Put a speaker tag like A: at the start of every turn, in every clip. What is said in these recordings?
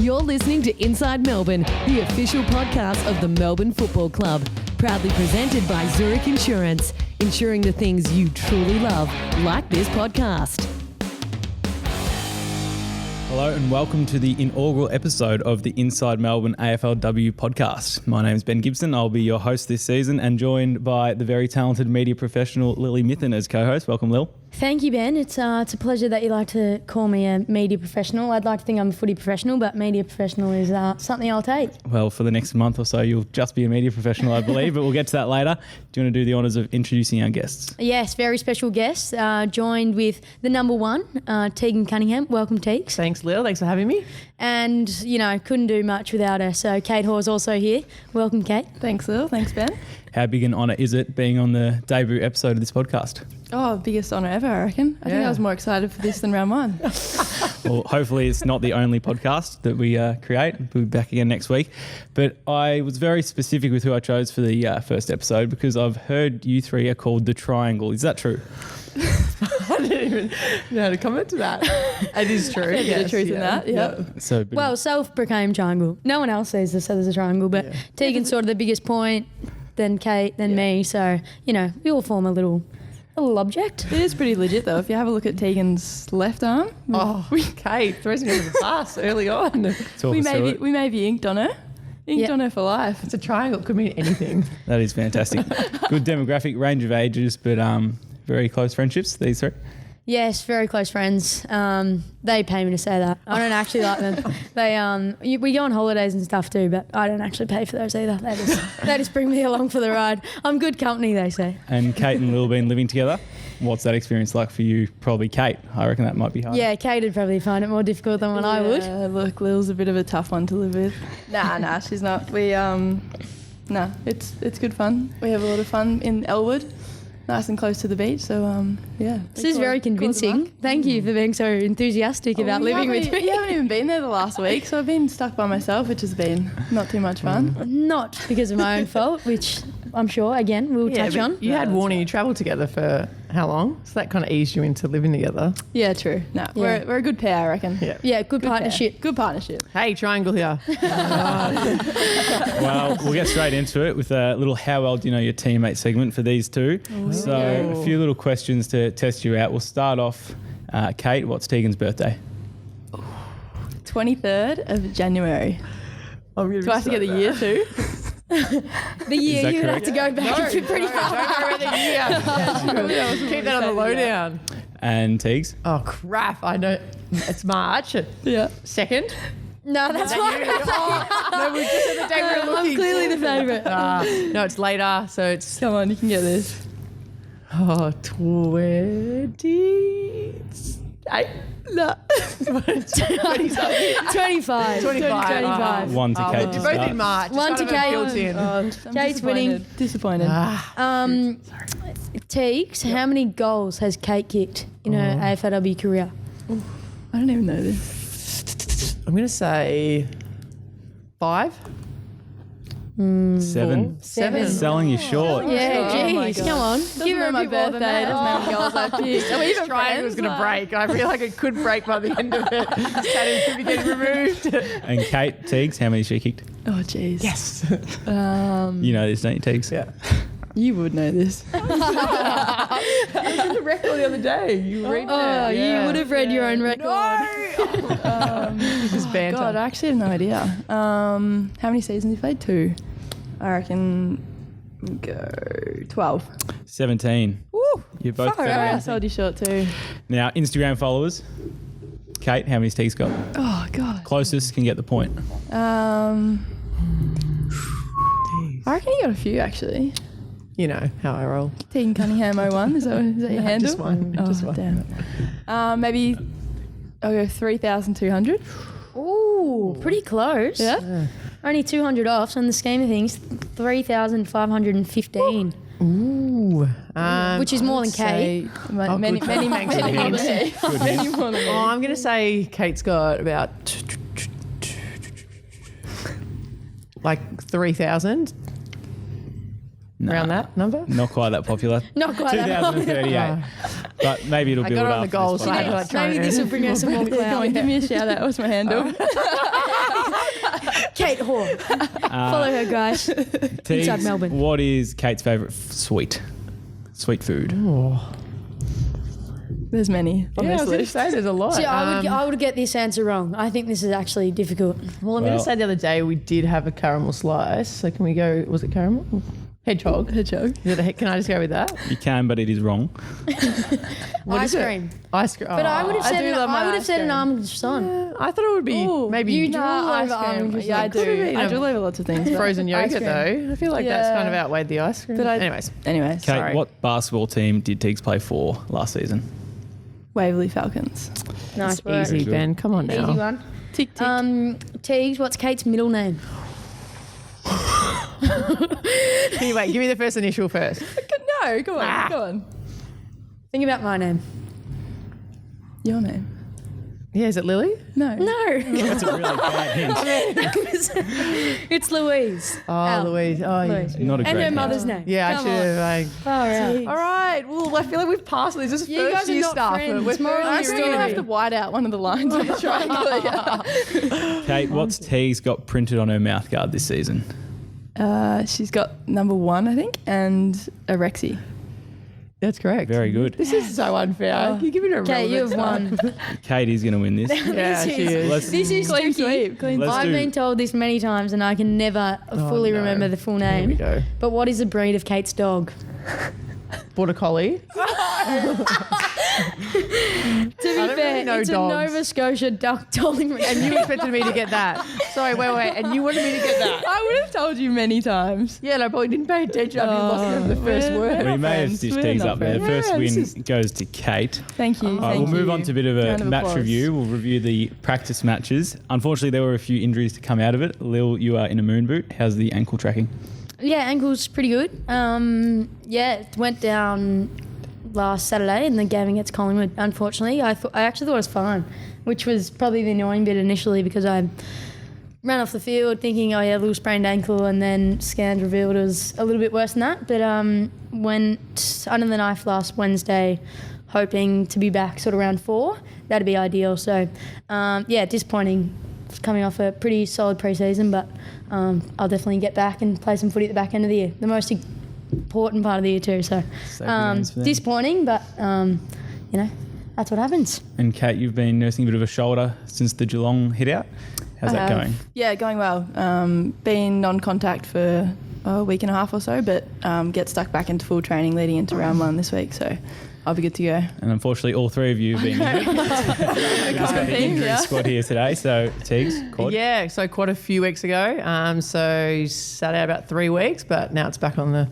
A: You're listening to Inside Melbourne, the official podcast of the Melbourne Football Club. Proudly presented by Zurich Insurance, ensuring the things you truly love, like this podcast.
B: Hello and welcome to the inaugural episode of the Inside Melbourne AFLW podcast. My name is Ben Gibson. I'll be your host this season and joined by the very talented media professional Lily Mithen as co-host. Welcome, Lil.
C: Thank you, Ben. It's a pleasure that you like to call me a media professional. I'd like to think I'm a footy professional, but media professional is something I'll take.
B: Well, for the next month or so, you'll just be a media professional, I believe, but we'll get to that later. Do you want to do the honours of introducing our guests?
C: Yes, very special guest, joined with the number one, Tegan Cunningham. Welcome, Teeks.
D: Thanks, Lil. Thanks for having me.
C: And, couldn't do much without her. So Kate Hore's also here. Welcome, Kate.
E: Thanks, Lil. Thanks, Ben.
B: How big an honour is it being on the debut episode of this podcast?
E: Oh, biggest honour ever, I reckon. I think I was more excited for this than round one.
B: Well, hopefully it's not the only podcast that we create. We'll be back again next week. But I was very specific with who I chose for the first episode because I've heard you three are called the Triangle. Is that true?
D: I didn't even know how to comment to that. It is true.
E: There's a bit of truth in that, yeah.
C: Well, self-proclaimed triangle. No one else says there's a triangle, but Tegan's sort of the biggest point, then Kate, then me. So, we all form a little object.
E: It is pretty legit, though. If you have a look at Tegan's left arm.
D: Kate throws me under the bus early on.
E: We may be inked on her. Inked on her for life.
D: It's a triangle. It could mean anything.
B: That is fantastic. Good demographic, range of ages, but very close friendships, these three.
C: Yes, very close friends. They pay me to say that. I don't actually like them. We go on holidays and stuff too, but I don't actually pay for those either. They just bring me along for the ride. I'm good company, they say.
B: And Kate and Lil been living together. What's that experience like for you? Probably Kate. I reckon that might be hard.
C: Yeah, Kate would probably find it more difficult than what I would.
E: Look, Lil's a bit of a tough one to live with. Nah, she's not. It's good fun. We have a lot of fun in Elwood. Nice and close to the beach, so
C: This is very convincing. Thank you for being so enthusiastic about living with me.
E: You haven't even been there the last week, so I've been stuck by myself, which has been not too much fun.
C: Not because of my own fault, which I'm sure, again, we'll touch on.
D: You had warning, you travelled together for how long? So that kind of eased you into living together.
E: Yeah, true. No, we're a good pair, I reckon.
C: Yeah, good partnership.
E: Pair. Good partnership.
D: Hey, triangle here.
B: Well, we'll get straight into it with a little how well do you know your teammate segment for these two. So a few little questions to test you out. We'll start off. Kate, what's Tegan's birthday?
E: 23rd of January. Do I have to get the year too?
C: The year you have to go back pretty far.
D: Don't the year. Keep that on the lowdown.
B: And Teags?
D: Oh, crap. I know. It's March.
E: Yeah.
D: 2nd.
C: No, that's right.
D: No, we just had the day we were looking.
C: I'm clearly the favourite.
D: No, it's later, so it's...
E: Come on, you can get this.
D: 20... No.
C: 25.
B: One to Kate to
D: You're both
B: start.
D: in March.
C: One to Kate.
E: I'm
C: Kate's winning.
E: Disappointed.
C: Teeks, how many goals has Kate kicked in her AFLW career?
E: I don't even know this.
D: I'm going to say 5.
B: 7.
C: 7.
B: Selling you short.
C: Yeah, geez, come on. Give her
E: my
C: a bit more than
E: birthday.
C: that.
E: Doesn't know how many goals I've kicked.
D: So even triangle was going to break. I feel like it could break by the end of it. Saturn could be getting removed.
B: And Kate, Teags, how many has she kicked?
E: Oh, jeez.
D: Yes.
B: You know this, don't you, Teags?
D: Yeah.
E: You would know this.
D: I was in the record the other day. You read
C: Oh, you would have read your own record.
D: This is banter.
E: God, I actually have no idea. How many seasons have you played? 2. I reckon we'll go 12.
B: 17.
E: Woo!
B: You're both
E: I
B: better.
E: sold you short too.
B: Now, Instagram followers. Kate, how many has Teags got?
E: Oh, God.
B: Closest can get the point.
E: I reckon you got a few, actually.
D: You know how I roll.
E: Tegan Cunningham 01, is that your handle?
D: Just one.
E: Oh,
D: Just one.
E: Damn. Maybe I'll go 3,200.
C: Ooh, pretty close.
E: Yeah?
C: Only 200 off, so in the scheme of things, 3,515.
D: Ooh.
C: Which is more than Kate.
E: Many more than me. Many more than me.
D: Oh, I'm going to say Kate's got about like 3,000. Around that number?
B: Not quite that popular.
C: Not quite that popular.
B: 2038. But maybe it'll
D: I
B: build
D: got
B: up.
D: on the goals, so I had to like try
C: Maybe
D: and-
C: this will bring us some more
E: Come on,
C: clout.
E: give me a shout out. What's my handle?
C: Kate Hore. Follow her, guys.
B: Teags,
C: Inside Melbourne.
B: what is Kate's favourite sweet food?
E: There's many on
D: Yeah, I
E: this
D: was going to
E: list.
D: say there's a lot.
C: See, I would get this answer wrong. I think this is actually difficult.
D: Well, I'm going
B: Well-
D: to say the other day we did have a caramel slice. So can we go? Was it caramel? Hedgehog.
E: Hedgehog.
D: Can I just go with that?
B: You can, but it is wrong.
D: What
C: Ice
D: is it?
C: cream.
D: Ice cream.
C: But I would have
E: I
C: said
E: do love my
C: I would have
E: ice
C: said an
E: cream.
C: almond croissant.
D: I thought it would be maybe
C: you do
E: Nah,
C: love
E: ice cream.
C: almond
E: Yeah, I
C: croissant.
D: Could've
E: do.
D: been
E: I
D: a
E: do love lots of things. but
D: frozen
E: ice
D: yogurt
E: cream.
D: though. I feel like that's
E: Yeah.
D: kind of outweighed the ice cream.
E: But
D: Anyways,
E: Anyways,
B: Kate,
D: Sorry.
B: what basketball team did Teags play for last season?
E: Waverley Falcons.
C: Nice work.
D: easy,
B: Very good.
D: Ben. Come on now.
C: Easy one.
E: Tick tick.
C: Teags, what's Kate's middle name?
D: Anyway, give me the first initial first.
E: No, go on, go on.
C: Think about my name.
E: Your name?
D: Yeah, is it Lily?
E: No.
C: No.
B: That's a really bad hint.
C: It's Louise.
D: Oh, Louise. Oh, yeah.
C: Louise.
B: Not a
C: And
B: great
C: her
B: hint.
C: mother's name.
D: Yeah, I
C: Come
D: should
C: on.
D: have.
C: Far out.
D: All right. Well, I feel like we've passed this. This is
C: You
D: first
C: guys are
D: year
C: not
D: stuff.
C: friends.
D: We're
C: Moral
E: I
C: of the
E: still
C: story.
E: have to white out one of the lines of the triangle. Yeah.
B: Kate, what's Teags got printed on her mouthguard this season?
E: She's got number 1, I think, and a Rexy.
D: That's correct.
B: Very good.
D: This is so unfair. Can you give it a
C: Kate, you have
D: relevance?
C: won.
B: Kate is going to win this.
D: Yeah,
C: This
D: she
C: is-
D: is.
B: Let's-
C: This is
E: Clean
C: tricky.
E: sweep. Clean
B: Let's
C: I've
B: do-
C: been told this many times and I can never fully
D: no.
C: remember the full
D: Here we
C: name.
D: go.
C: But what is the breed of Kate's dog?
D: Border Collie.
C: To be
D: don't
C: fair,
D: really know
C: it's
D: dogs.
C: a Nova Scotia duck dolly.
D: And you expected me to get that. Sorry, wait. And you wanted me to get that.
E: I would have told you many times.
D: Yeah, and I probably didn't pay attention. I lost the first word.
B: We may have
E: friends.
B: stitched
E: We're
B: Teags
E: not
B: up there. The
E: friends.
B: first
D: Yeah, this
B: win
D: is-
B: goes to Kate.
E: Thank you.
B: All right,
E: thank
B: we'll move
E: you.
B: on to a bit of a
E: Round of
B: match
E: applause.
B: review. We'll review the practice matches. Unfortunately, there were a few injuries to come out of it. Lil, you are in a moon boot. How's the ankle tracking?
C: Yeah, ankle's pretty good. It went down last Saturday in the game against Collingwood. Unfortunately, I actually thought it was fine, which was probably the annoying bit initially because I ran off the field thinking, oh yeah, little sprained ankle, and then scans revealed it was a little bit worse than that. But went under the knife last Wednesday, hoping to be back sort of around 4. That'd be ideal. So disappointing. Coming off a pretty solid pre-season, but I'll definitely get back and play some footy at the back end of the year. The most important part of the year too. So
B: Save the games for them.
C: disappointing, but that's what happens.
B: And Kate, you've been nursing a bit of a shoulder since the Geelong hit out. How's that going?
E: Yeah, going well. Been non-contact for a week and a half or so, but get stuck back into full training leading into round 1 this week. So I'll be good to go.
B: And unfortunately, all three of you have been injured. We've just got the injury squad here today. So, Teags, Quad.
D: Yeah, so quite a few weeks ago. So sat out about 3 weeks, but now it's back on the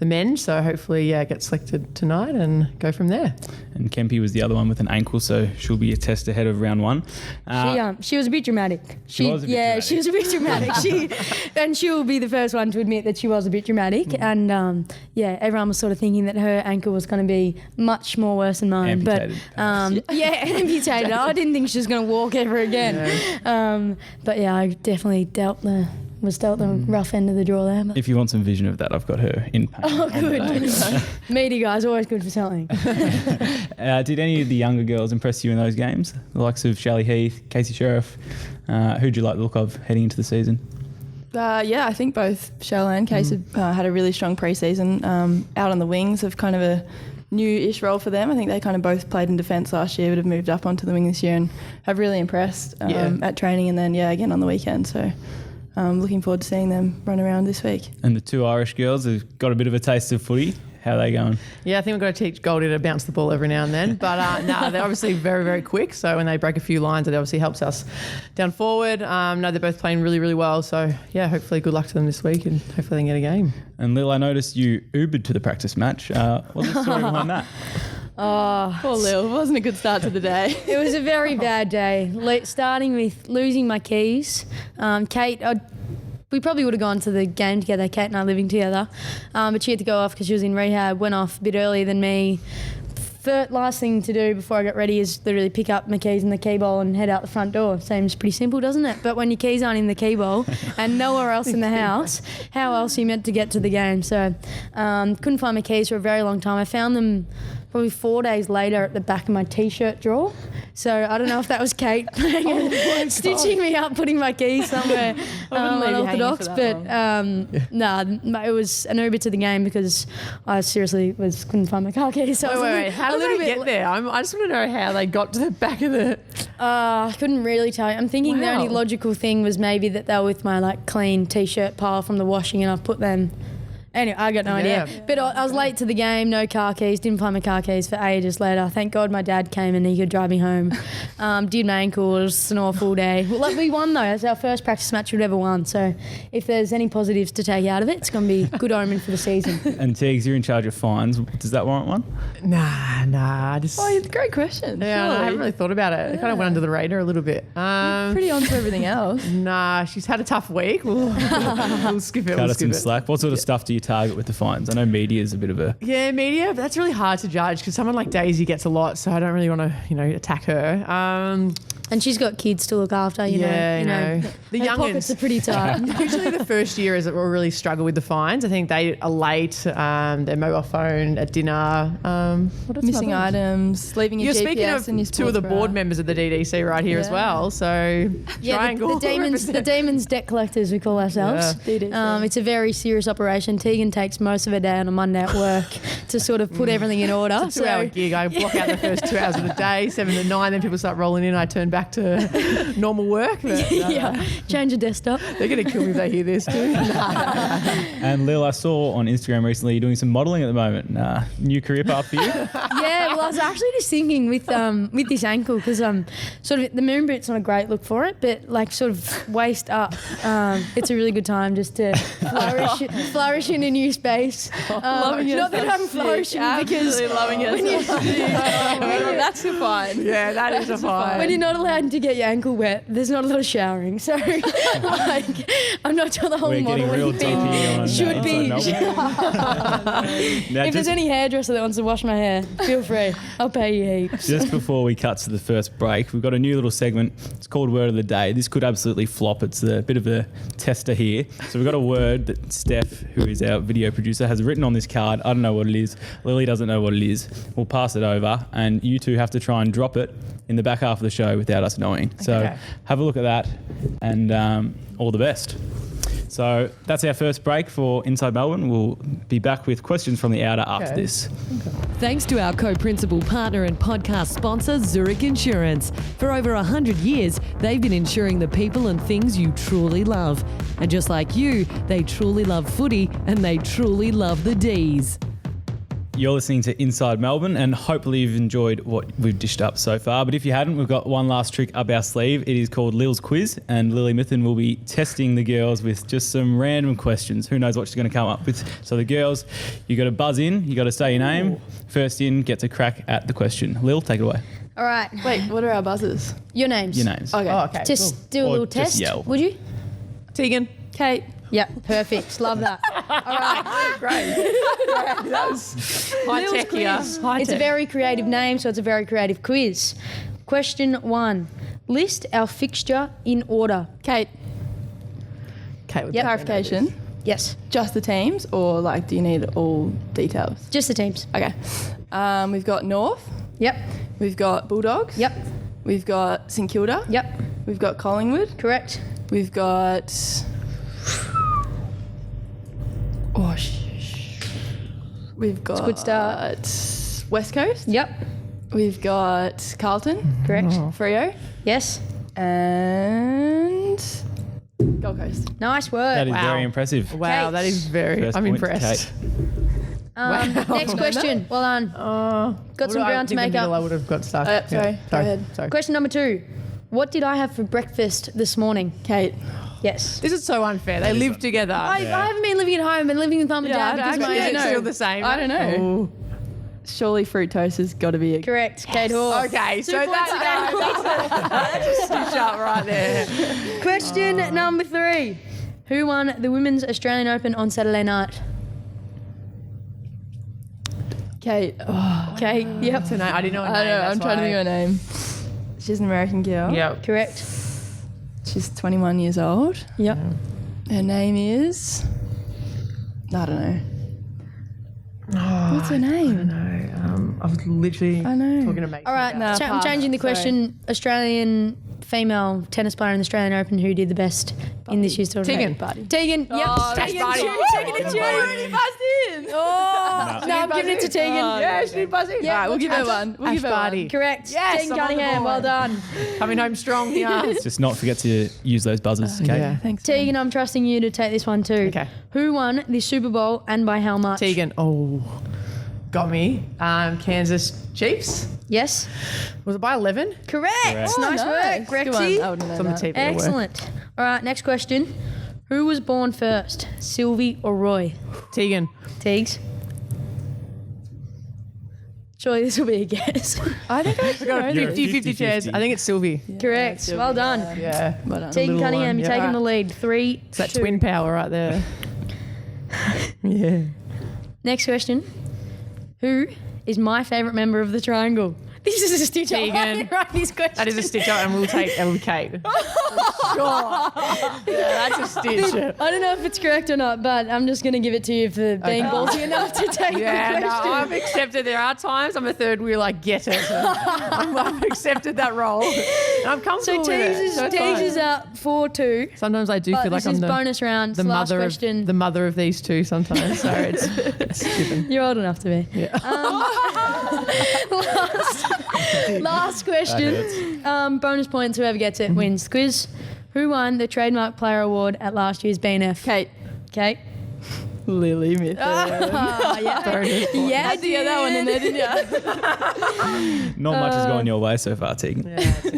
D: mend. So hopefully, get selected tonight and go from there.
B: And Kempy was the other one with an ankle, so she'll be a test ahead of round 1.
C: She was a bit dramatic.
B: She was a bit dramatic.
C: She was a bit dramatic. And she'll be the first one to admit that she was a bit dramatic. And everyone was sort of thinking that her ankle was going to be much more worse than mine.
B: Amputated,
C: Amputated. I didn't think she was going to walk ever again. I definitely dealt the rough end of the draw there. But.
B: If you want some vision of that, I've got her in pain.
C: Oh, good. Meaty guys, always good for something.
B: Did any of the younger girls impress you in those games? The likes of Shally Heath, Casey Sheriff. Who'd you like the look of heading into the season?
E: I think both Shell and Case have had a really strong pre-season. Out on the wings of kind of a new-ish role for them. I think they kind of both played in defence last year but have moved up onto the wing this year and have really impressed at training and then, again on the weekend. So looking forward to seeing them run around this week.
B: And the two Irish girls have got a bit of a taste of footy. How are they going?
D: Yeah, I think we've got to teach Goldie to bounce the ball every now and then. But they're obviously very, very quick. So when they break a few lines, it obviously helps us down forward. They're both playing really, really well. So, hopefully good luck to them this week and hopefully they can get a game.
B: And Lil, I noticed you Ubered to the practice match. What's the story behind that?
E: Poor Lil, it wasn't a good start to the day.
C: It was a very bad day. Starting with losing my keys. Kate, we probably would have gone to the game together, Kate and I living together. But she had to go off because she was in rehab, went off a bit earlier than me. Last thing to do before I got ready is literally pick up my keys in the key bowl and head out the front door. Seems pretty simple, doesn't it? But when your keys aren't in the key bowl and nowhere else in the house, how else are you meant to get to the game? So couldn't find my keys for a very long time. I found them probably 4 days later at the back of my T-shirt drawer. So I don't know if that was Kate stitching me up, putting my keys somewhere unorthodox. But it was an Uber to the game because I seriously couldn't find my car keys. So
D: Wait. How did they get there? I just want to know how they got to the back of the...
C: I couldn't really tell you. I'm thinking the only logical thing was maybe that they were with my like clean T-shirt pile from the washing, and I put them. Anyway, I got no idea. But I was late to the game, no car keys, didn't find my car keys for ages later. Thank God my dad came and he could drive me home. Did my ankles, snore full day. Well, we won though. It's our first practice match we've ever won. So if there's any positives to take out of it, it's going to be a good omen for the season.
B: And Tegs, you're in charge of fines. Does that warrant one?
D: Nah. Just...
E: Oh, it's a great question.
D: Yeah, I haven't really thought about it. It kind of went under the radar a little bit.
E: Pretty on to everything else.
D: Nah, she's had a tough week. We'll skip it.
B: Cut us some slack. What sort of stuff do you target with the fines? I know media is a bit of a...
D: Yeah, media, but that's really hard to judge because someone like Daisy gets a lot, so I don't really want to, attack her.
C: And she's got kids to look after, you know.
D: The
C: her
D: youngins
C: pockets are pretty tight.
D: Usually the first year is that we'll really struggle with the fines. I think they are late, their mobile phone at dinner.
E: Missing items, leaving your
D: You're
E: GPS
D: speaking of
E: and your
D: two of the board members of the DDC right here as well. So triangle.
C: The demons debt collectors, we call ourselves.
E: Yeah.
C: It's a very serious operation. Tegan takes most of her day on a Monday at work to sort of put everything in order.
D: It's a 2 hour gig. I block out the first 2 hours of the day, 7 to 9, then people start rolling in. I turn back to normal work. But,
C: change your desktop.
D: They're going to kill me if they hear this too.
B: And Lil, I saw on Instagram recently you're doing some modelling at the moment. New career path for you?
C: Yeah, well, I was actually just thinking with this ankle because sort of the moon boot's not a great look for it, but like sort of waist up, it's a really good time just to flourish in a new space. Not that I'm flourishing because
E: loving it. That's a fine.
D: Yeah, that is a fine.
C: When you're not allowed to get your ankle wet, there's not a lot of showering. So, like, I'm not sure the whole
B: We're getting real
C: modelling
B: deep here on
C: should be.
B: Now,
C: If there's any hairdresser that wants to wash my hair, feel free. I'll pay you heaps.
B: just before we cut to the first break, we've got a new little segment. It's called Word of the Day. This could absolutely flop. It's a bit of a tester here. So we've got a word that Steph, who is our video producer, has written on this card. I don't know what it is. Lily doesn't know what it is. We'll pass it over, and you two have to try and drop it in the back half of the show without us knowing. So have a look at that, and all the best. So that's our first break for Inside Melbourne. We'll be back with questions from the outer after this.
A: Thanks to our co-principal partner and podcast sponsor, Zurich Insurance. For over 100 years, they've been insuring the people and things you truly love. And just like you, they truly love footy and they truly love the D's.
B: You're listening to Inside Melbourne, and hopefully you've enjoyed what we've dished up so far. But if you hadn't, we've got one last trick up our sleeve. It is called Lil's Quiz, and Lily Mithen will be testing the girls with just some random questions. Who knows what she's going to come up with. So the girls, you got to buzz in, you got to say your name. First in gets a crack at the question. Lil, take it away.
C: All right.
E: Wait, what are our buzzers?
C: Your names.
B: Your names.
E: Okay.
D: Oh, okay.
C: Just do a
B: Or
C: little
B: just
C: test.
B: yell.
C: Would you?
D: Tegan.
E: Kate.
C: Yep, perfect. Love that. All right.
D: Great. That was high
C: Lil's
D: tech here.
C: quiz.
D: High
C: It's a
D: tech.
C: very creative name, so it's a very creative quiz. Question 1. List our fixture in order.
E: Kate.
D: Okay, with
C: Yep.
E: Clarification.
C: Yes,
E: Just the teams, or like, do you need all details?
C: just the teams.
E: Okay. We've got North.
C: Yep,
E: We've got Bulldogs.
C: yep,
E: We've got St Kilda.
C: yep.
E: We've got Collingwood.
C: Correct.
E: We've got. We've got.
C: good start.
E: West Coast.
C: Yep,
E: We've got Carlton.
C: correct.
E: Freo.
C: Yes.
E: And. Gold Coast.
C: Nice work.
B: That is very impressive.
D: Wow,
C: Kate.
D: that is very.
B: First
D: I'm
B: point to
D: impressed.
B: Kate.
C: Next question. Well done. Got some ground to make
D: I
C: up.
D: would have got stuck.
E: Sorry, go ahead.
D: Sorry.
C: Question number 2. What did I have for breakfast this morning?
E: Kate.
C: Yes.
D: This is so unfair. They live together.
C: I haven't been living at home. I've been living with mum and dad because my
D: Actually,
C: ex.
D: it's still the same.
E: I don't know.
D: Oh.
E: Surely fruit toast has got to be a.
C: Correct. Kate Hore.
D: Okay, so
C: 2 points
D: that's a stitch up right there.
C: Question number 3. Who won the Women's Australian Open on Saturday night?
E: Kate. Oh,
C: Kate. Yep.
D: So no, I didn't know her name.
E: I don't know.
D: that's
E: I'm trying to think
D: why.
E: of her name. She's an American girl.
D: Yep.
C: Correct.
E: She's 21 years old.
C: Yep.
E: Her name is. I don't know.
D: Oh,
E: What's her name?
D: I don't know. I was literally
E: I know.
D: talking to Mason.
C: All right,
E: No,
C: I'm
E: pass.
C: changing the
E: Sorry.
C: question. Australian female tennis player in the Australian Open who did the best in this year's tournament.
D: Tegan.
C: Tegan. Yep.
E: Oh, that's
C: Tegan.
E: funny.
C: Tegan.
E: Tegan.
C: Tegan. Oh, no, I'm giving it to Tegan.
D: Yeah, she did buzz in.
C: Yeah,
E: All right, we'll give her one. We'll give her
D: Barty.
E: one.
C: Correct.
D: Yes,
C: Tegan
D: I'm on the
C: Cunningham. Well
D: board.
C: done.
D: Coming home strong here.
B: Just not forget to use those buzzers, okay?
D: Yeah.
E: Thanks.
C: Tegan, I'm trusting you to take this one too.
D: Okay.
C: Who won the Super Bowl and by how much?
D: Tegan. Oh, got me. Kansas Chiefs.
C: Yes.
D: Was it by 11?
C: Correct.
B: Correct.
C: Oh, nice work,
E: Good one.
C: Grexy.
E: I wouldn't
D: It's
E: know
D: on the
E: that.
D: TV. at work.
C: Excellent. All right, next question. Who was born first, Sylvie or Roy?
D: Tegan.
C: Teagues. Surely this will be a guess.
E: I think I
D: Got a
E: know this.
D: 50-50 chance. I think it's Sylvie.
C: Correct.
E: Sylvie,
C: Well done.
D: Yeah.
E: Well done.
C: Tegan
D: little
C: Cunningham,
D: one,
C: you're
D: yeah.
C: taking the lead. 3,
D: It's that
C: 2.
D: twin power right there. Yeah.
C: Next question. Who is my favourite member of the triangle? This is a stitch up.
D: Tegan.
C: Right, these questions.
D: That is a stitch up, and we'll take Kate. Sure. Yeah, that's a stitch up.
C: I don't know if it's correct or not, but I'm just going to give it to you for being ballsy enough to take
D: Yeah,
C: the
D: no,
C: question.
D: I've accepted. There are times I'm a third wheel. I get it. I've accepted that role, and I'm
C: So
D: comfortable with
C: Teagues
D: it.
C: is,
D: So it's
C: Teagues
D: fine.
C: is up 4-2.
D: Sometimes I do
C: But
D: feel like
C: this is
D: I'm
C: bonus round.
D: the
C: Last
D: mother
C: question.
D: of the mother of these two. Sometimes, so it's given.
C: You're old enough to be.
D: Yeah.
C: Last question. Bonus points. Whoever gets it wins. Quiz. Who won the Trademark Player Award at last year's BNF?
E: Kate.
C: Kate.
E: Lily Mithen.
C: Oh, yeah.
D: Bonus.
C: Yeah,
E: Had to get that one in there, didn't you?
B: Not much has gone your way so far, Tegan.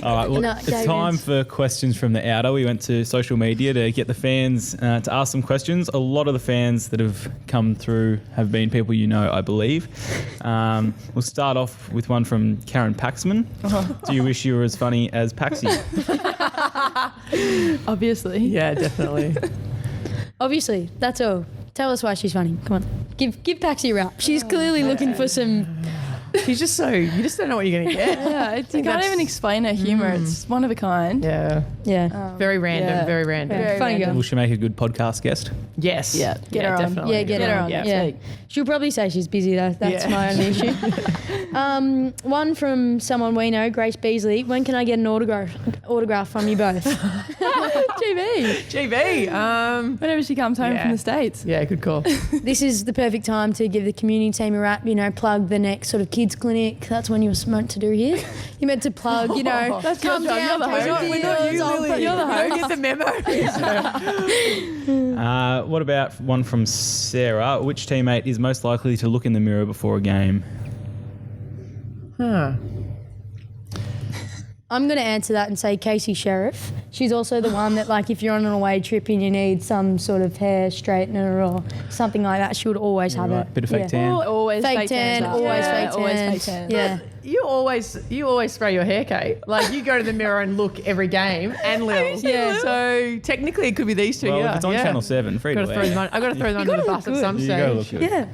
B: All right, well,
C: No,
B: it's
C: Kate
B: time
C: wins.
B: for questions from the outer. We went to social media to get the fans to ask some questions. A lot of the fans that have come through have been people you know, I believe. We'll start off with one from Karen Paxman. Do you wish you were as funny as Paxi?
E: Obviously.
D: Yeah, definitely.
C: Obviously, that's all. Tell us why she's funny. Come on. Give Paxi a rap. She's clearly looking for some...
D: She's just so you just don't know what you're gonna get.
E: Yeah, you can't
D: that's-
E: even explain her humour. It's one of a kind.
D: Yeah,
C: Yeah.
D: very random.
E: yeah.
D: Very random.
E: Very
C: Funny
E: random.
C: girl.
B: Will she make a good podcast guest?
D: Yes.
E: Yeah, get her on.
D: definitely.
C: Yeah, get her on.
E: next
C: Yeah.
E: week.
C: She'll probably say she's busy though. That's
D: Yeah.
C: my only issue. One from someone we know, Grace Beasley. When can I get an autograph from you both?
E: GB.
D: GB.
E: Whenever she comes home
D: Yeah.
E: from the States.
D: Yeah, good call.
C: This is the perfect time to give the community team a rap, plug the next sort of kids clinic. That's when you're meant to do here. You're meant to plug,
E: That's
C: come
E: your job.
C: down,
E: You're the
C: pay
E: host.
C: the
D: We're not
C: bills,
D: you,
C: I'll
D: Lily.
C: put-
D: You don't get the memo.
B: What about one from Sarah? Which teammate is most likely to look in the mirror before a game?
D: Huh.
C: I'm going to answer that and say Casey Sheriff. She's also the one that, like, if you're on an away trip and you need some sort of hair straightener or something like that, she would always have
B: Right,
C: it.
B: bit of fake tan.
E: Always
C: Fake tan,
E: tan.
C: always
E: Yeah,
C: fake tan.
E: Always fake tan.
C: Yeah.
D: You always spray your hair, Kate. Like you go to the mirror and look every game, and Lil.
C: Yeah.
D: So technically, it could be these two.
B: Well,
D: yeah.
B: if it's on
D: yeah.
B: Channel 7, free to
D: I got to throw them under the bus at some
B: You
D: stage.
B: gotta look good.
C: Yeah.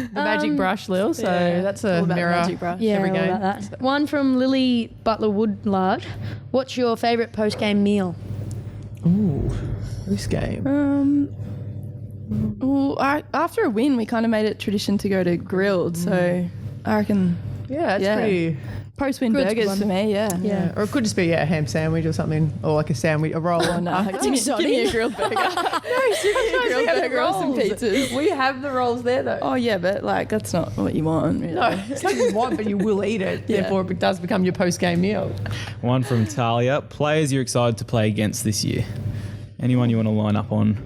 D: The magic brush, Lil. So
E: Yeah.
D: that's
E: All
D: a
E: about the
D: mirror.
E: magic brush.
C: Yeah,
D: Every
C: all
D: game.
C: about that. One from Lily Butler Woodlard. What's your favourite post-game meal?
D: Ooh, this game.
E: After a win, we kind of made it tradition to go to grilled. So I reckon
D: Yeah, it's
E: Yeah.
D: pretty.
E: post-win
C: Grilled
E: burgers
C: one.
E: for me. Yeah.
C: Yeah.
D: Or it could just be a ham sandwich or something, or like a sandwich, a roll.
E: Oh no! Give me a grilled burger.
D: no, seriously,
E: grilled burger or some pizzas.
D: We have the rolls there though.
E: Oh yeah, but like that's not what you want. Really.
D: No, it's not you want, but you will eat it.
E: Yeah.
D: Therefore, it does become your post-game meal.
B: One from Talia. Players you're excited to play against this year? Anyone you want to line up on?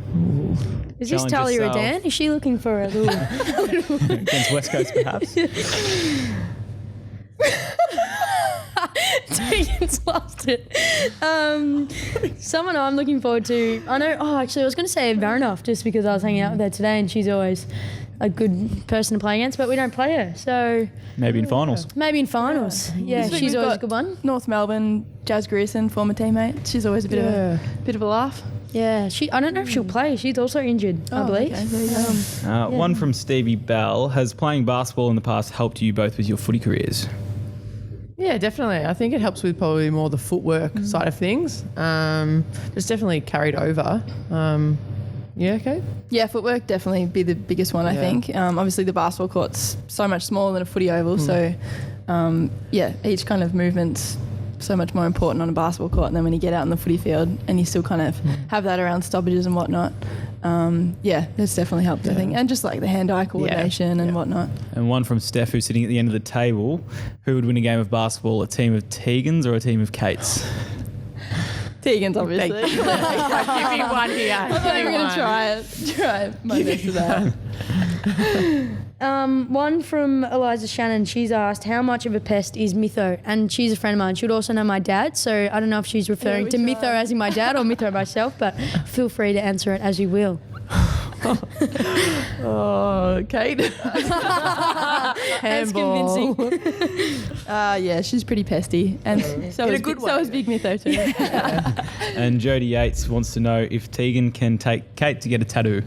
C: Is this
B: Challenge
C: Talia
B: yourself.
C: Radan? Is she looking for a little...
B: Against West Coast, perhaps?
C: Tegan's lost it. Someone I'm looking forward to. I know. Oh, actually, I was going to say Varanoff just because I was hanging out with her today, and she's always a good person to play against. But we don't play her, so
B: Maybe in finals.
C: maybe in finals. Yeah,
E: This week
C: she's
E: we've
C: always a
E: got
C: good one.
E: North Melbourne, Jazz Grierson, former teammate. She's always a bit of a laugh.
C: Yeah, I don't know if she'll play. She's also injured, I believe.
E: Okay, there you go.
B: One from Stevie Bell. Has playing basketball in the past helped you both with your footy careers?
D: Yeah, definitely. I think it helps with probably more the footwork side of things. It's definitely carried over. Yeah, okay.
E: Yeah, footwork definitely be the biggest one, I think. Obviously, the basketball court's so much smaller than a footy oval, so each kind of movement's so much more important on a basketball court, and then when you get out in the footy field and you still kind of have that around stoppages and whatnot, that's definitely helped, I think. And just like the hand-eye coordination and whatnot.
B: And one from Steph, who's sitting at the end of the table. Who would win a game of basketball, a team of Tegans or a team of Kates?
E: Tegan's, obviously.
D: Give me one here.
E: I'm not even going to try my best for that.
C: One from Eliza Shannon. She's asked, how much of a pest is Mitho? And she's a friend of mine. She would also know my dad, so I don't know if she's referring to Mitho as in my dad or Mitho myself, but feel free to answer it as you will.
D: Oh, Kate.
C: That's
D: Handball.
C: convincing.
E: She's pretty pesty. And so
D: In a
E: is,
D: good
E: so
D: way.
E: is Big Mitho too.
B: And Jodie Yates wants to know if Tegan can take Kate to get a tattoo.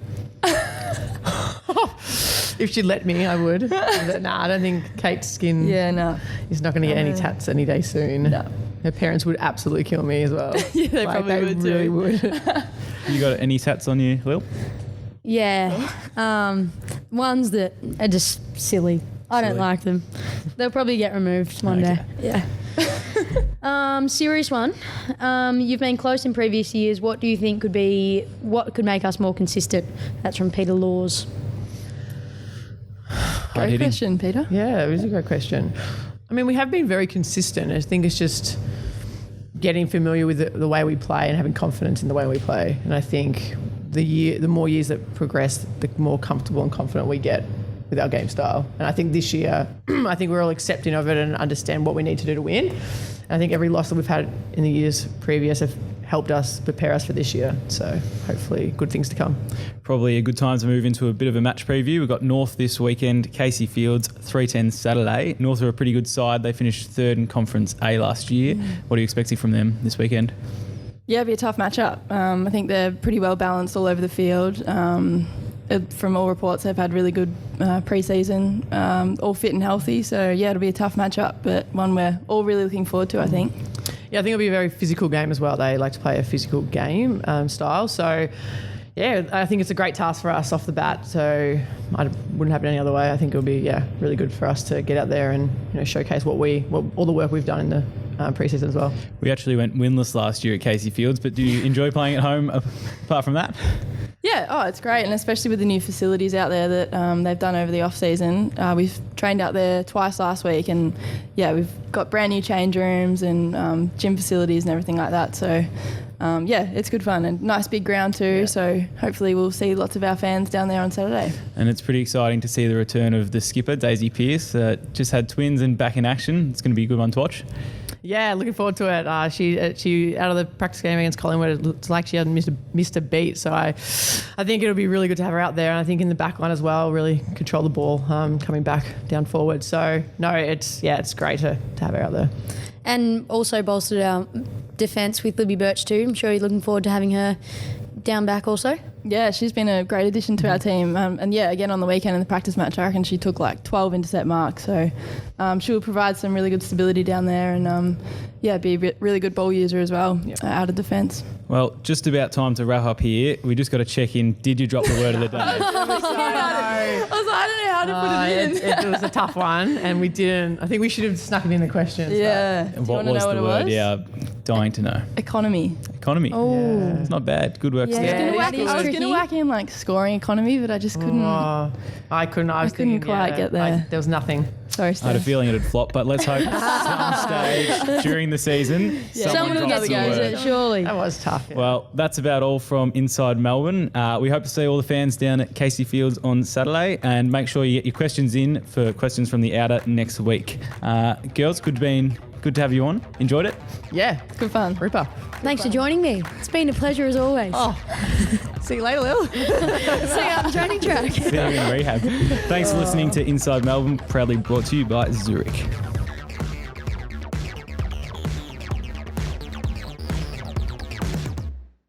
D: If she'd let me, I would. But nah, I don't think Kate's skin is not going to get any tats any day soon.
E: No.
D: Her parents would absolutely kill me as well.
E: Yeah, they probably would
D: really
E: too.
D: would.
B: You got any tats on you, Lil?
C: Yeah. Ones that are just silly. I don't like them. They'll probably get removed one day. Yeah. Serious one. You've been close in previous years. What do you think could make us more consistent? That's from Peter Laws.
E: Great question, Peter.
D: Yeah, it was a great question. I mean, we have been very consistent. I think it's just getting familiar with the way we play and having confidence in the way we play. And I think the more years that progress, the more comfortable and confident we get with our game style. And I think this year, I think we're all accepting of it and understand what we need to do to win. And I think every loss that we've had in the years previous have helped us prepare us for this year. So hopefully good things to come.
B: Probably a good time to move into a bit of a match preview. We've got North this weekend, Casey Fields, 3:10 Saturday. North are a pretty good side. They finished third in Conference A last year. What are you expecting from them this weekend?
E: Yeah, it'll be a tough matchup. I think they're pretty well balanced all over the field. From all reports, they've had really good pre-season, all fit and healthy. So, yeah, it'll be a tough matchup, but one we're all really looking forward to, I think.
D: Yeah, I think it'll be a very physical game as well. They like to play a physical game style. So, yeah, I think it's a great task for us off the bat. So I wouldn't have it any other way. I think it'll be, really good for us to get out there and showcase all the work we've done in the pre-season as well.
B: We actually went winless last year at Casey Fields, but do you enjoy playing at home apart from that?
E: Yeah, it's great, and especially with the new facilities out there that they've done over the off-season. We've trained out there twice last week, and we've got brand new change rooms and gym facilities and everything like that. So, it's good fun and nice big ground too. Yeah. So hopefully we'll see lots of our fans down there on Saturday.
B: And it's pretty exciting to see the return of the skipper, Daisy Pearce. Just had twins and back in action. It's going to be a good one to watch.
D: Yeah, looking forward to it. She out of the practice game against Collingwood, it looks like she hadn't missed a beat. So I think it'll be really good to have her out there. And I think in the back line as well, really control the ball coming back down forward. So no, it's great to have her out there.
C: And also bolstered our defence with Libby Birch too. I'm sure you're looking forward to having her down back also.
E: Yeah, she's been a great addition to our team. Again on the weekend in the practice match, I reckon she took like 12 intercept marks. So she'll provide some really good stability down there and be a really good ball user as well out of defence.
B: Well, just about time to wrap up here. We just got to check in. Did you drop the word of the day?
E: I was like, I don't know how to put it in.
D: It was a tough one, and we didn't. I think we should have snuck it in the questions.
E: Yeah.
B: And what was the word? Yeah, dying to know.
E: Economy.
B: Oh, it's not bad. Good work.
C: Yeah.
B: Steph.
E: I was going to whack in like scoring economy, but I just couldn't.
D: I couldn't. I
E: couldn't quite get there.
D: There was nothing.
E: Sorry, Steph.
B: I had a feeling it'd flop, but let's hope at some stage during the season
C: Someone will get
B: drops
C: the
B: the word.
C: surely.
D: That was tough. Yeah.
B: Well, that's about all from Inside Melbourne. We hope to see all the fans down at Casey Fields on Saturday, and make sure you get your questions in for questions from the outer next week. Girls, good to have you on. Enjoyed it?
D: Yeah,
E: Good fun.
D: Ripper.
C: Thanks for joining me. It's been a pleasure as always.
D: See you later, Lil.
C: See you on the training track.
B: See you in rehab. Thanks for listening to Inside Melbourne, proudly brought to you by Zurich.